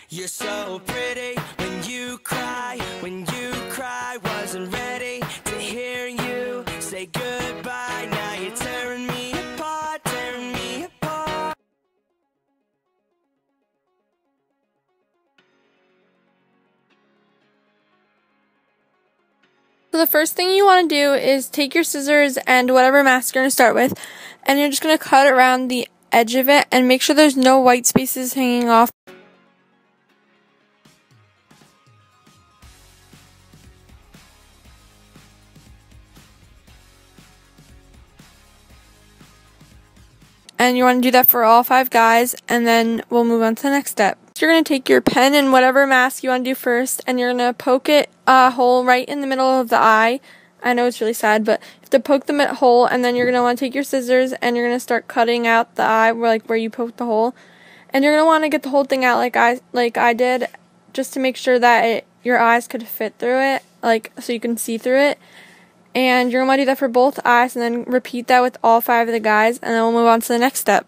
You're so pretty when you cry, wasn't ready to hear you say goodbye. Now you're tearing me apart, tearing me apart. So the first thing you want to do is take your scissors and whatever mask you're going to start with, and you're just going to cut around the edge of it and make sure there's no white spaces hanging off. And you want to do that for all 5 guys, and then we'll move on to the next step. So you're going to take your pen and whatever mask you want to do first, and you're going to poke it a hole right in the middle of the eye. I know it's really sad, but you have to poke the hole, and then you're going to want to take your scissors, and you're going to start cutting out the eye where you poked the hole. And you're going to want to get the whole thing out like I did, just to make sure that your eyes could fit through it, so you can see through it. And you're going to want to do that for both eyes, and then repeat that with all 5 of the guys, and then we'll move on to the next step.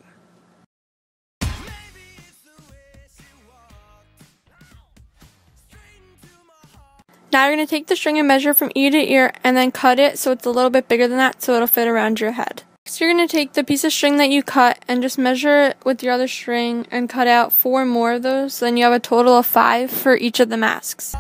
Now you're going to take the string and measure from ear to ear, and then cut it so it's a little bit bigger than that, so it'll fit around your head. Next, you're going to take the piece of string that you cut and just measure it with your other string and cut out 4 more of those, so then you have a total of 5 for each of the masks.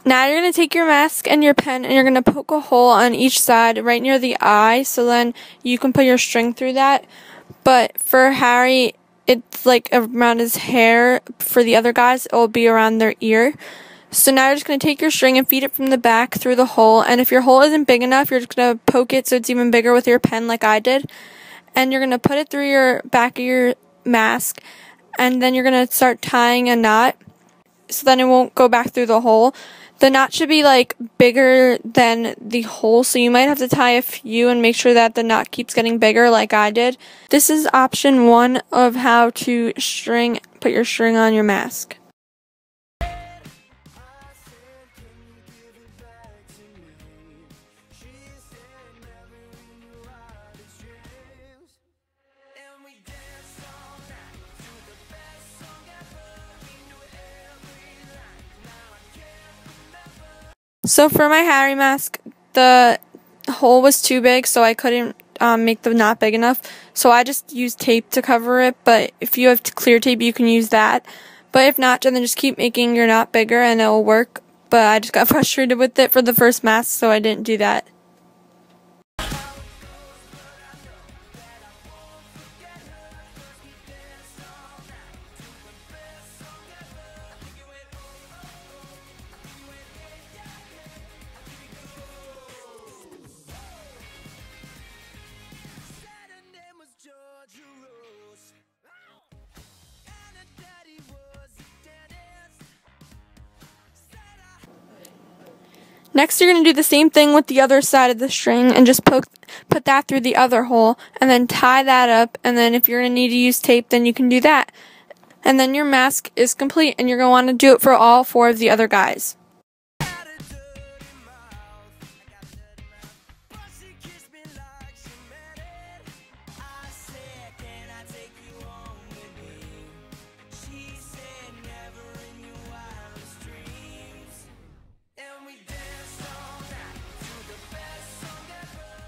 Now you're going to take your mask and your pen, and you're going to poke a hole on each side right near the eye, so then you can put your string through that. But for Harry, it's like around his hair. For the other guys, it will be around their ear. So now you're just going to take your string and feed it from the back through the hole, and if your hole isn't big enough, you're just going to poke it so it's even bigger with your pen like I did. And you're going to put it through your back of your mask, and then you're going to start tying a knot, so then it won't go back through the hole. The knot should be bigger than the hole, so you might have to tie a few and make sure that the knot keeps getting bigger like I did. This is option 1 of how to put your string on your mask. So for my Harry mask, the hole was too big, so I couldn't make the knot big enough. So I just used tape to cover it, but if you have clear tape, you can use that. But if not, then just keep making your knot bigger and it will work. But I just got frustrated with it for the first mask, so I didn't do that. Next, you're going to do the same thing with the other side of the string and just put that through the other hole and then tie that up, and then if you're going to need to use tape, then you can do that. And then your mask is complete, and you're going to want to do it for all 4 of the other guys.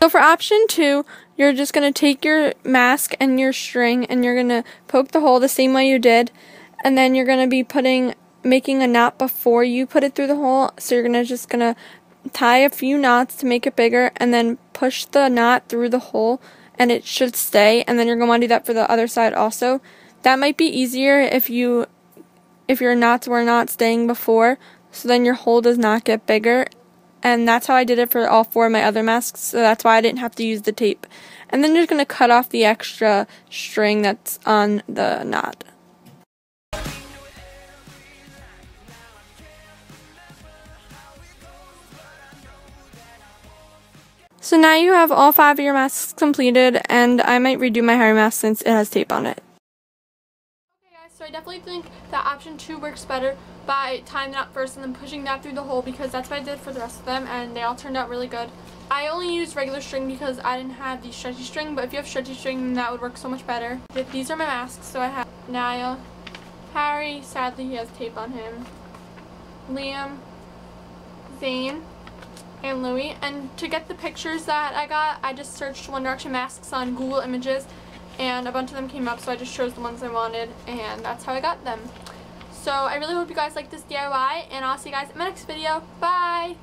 So for option 2, you're just going to take your mask and your string, and you're going to poke the hole the same way you did, and then you're going to be making a knot before you put it through the hole. So you're just going to tie a few knots to make it bigger, and then push the knot through the hole, and it should stay. And then you're going to want to do that for the other side also. That might be easier if your knots were not staying before, so then your hole does not get bigger. And that's how I did it for all 4 of my other masks, so that's why I didn't have to use the tape. And then you're going to cut off the extra string that's on the knot. So now you have all 5 of your masks completed, and I might redo my Harry mask since it has tape on it. Okay guys, so I definitely think that option 2 works better by tying it up first and then pushing that through the hole, because that's what I did for the rest of them and they all turned out really good. I only used regular string because I didn't have the stretchy string, but if you have stretchy string, then that would work so much better. These are my masks. So I have Niall, Harry, sadly he has tape on him, Liam, Zane, and Louie. And to get the pictures that I got, I just searched One Direction masks on Google Images and a bunch of them came up, so I just chose the ones I wanted and that's how I got them. So I really hope you guys like this DIY and I'll see you guys in my next video. Bye!